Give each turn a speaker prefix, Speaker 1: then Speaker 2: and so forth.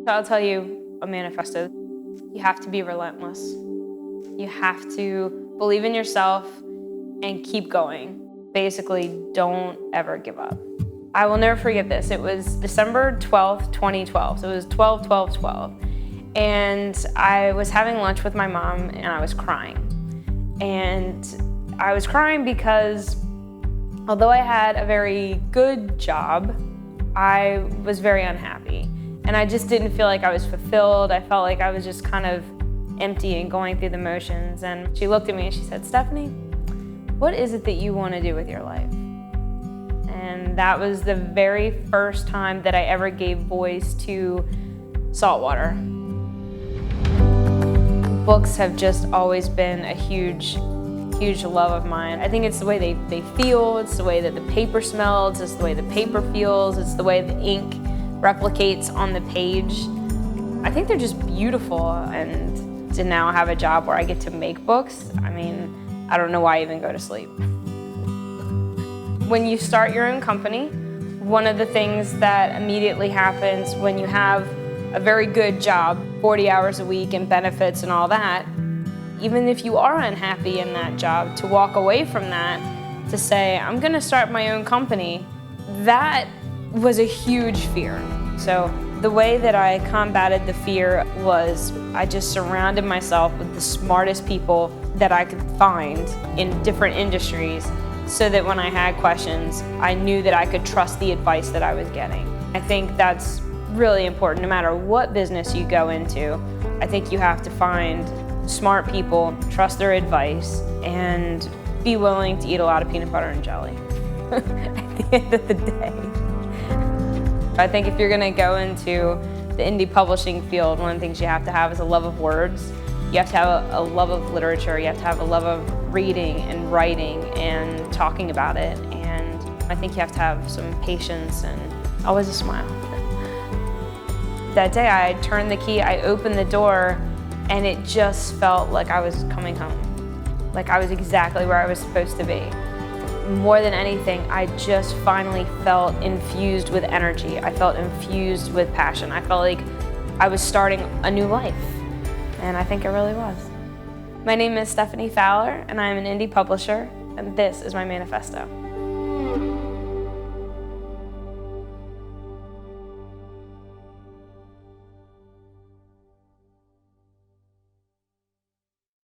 Speaker 1: I'll tell you a manifesto. You have to be relentless. You have to believe in yourself and keep going. Basically, don't ever give up. I will never forget this. It was December 12th, 2012. So it was 12/12/12. And I was having lunch with my mom and I was crying. And I was crying because although I had a very good job, I was very unhappy. And I just didn't feel like I was fulfilled. I felt like I was just kind of empty and going through the motions. And she looked at me and she said, "Stephanie, what is it that you want to do with your life?" And that was the very first time that I ever gave voice to saltwater. Books have just always been a huge love of mine. I think it's the way they feel, it's the way that the paper smells, it's the way the paper feels, it's the way the ink replicates on the page. I think they're just beautiful, and to now have a job where I get to make books, I mean, I don't know why I even go to sleep. When you start your own company, one of the things that immediately happens when you have a very good job, 40 hours a week and benefits and all that, even if you are unhappy in that job, to walk away from that, to say, I'm gonna start my own company, that was a huge fear. So the way that I combated the fear was I just surrounded myself with the smartest people that I could find in different industries so that when I had questions, I knew that I could trust the advice that I was getting. I think that's really important no matter what business you go into. I think you have to find smart people, trust their advice, and be willing to eat a lot of peanut butter and jelly at the end of the day. I think if you're gonna go into the indie publishing field, one of the things you have to have is a love of words. You have to have a love of literature. You have to have a love of reading and writing and talking about it. And I think you have to have some patience and always a smile. That day I turned the key, I opened the door, and it just felt like I was coming home. Like I was exactly where I was supposed to be. More than anything, I just finally felt infused with energy. I felt infused with passion. I felt like I was starting a new life, and I think it really was. My name is Stephanie Fowler, and I'm an indie publisher, and this is my manifesto.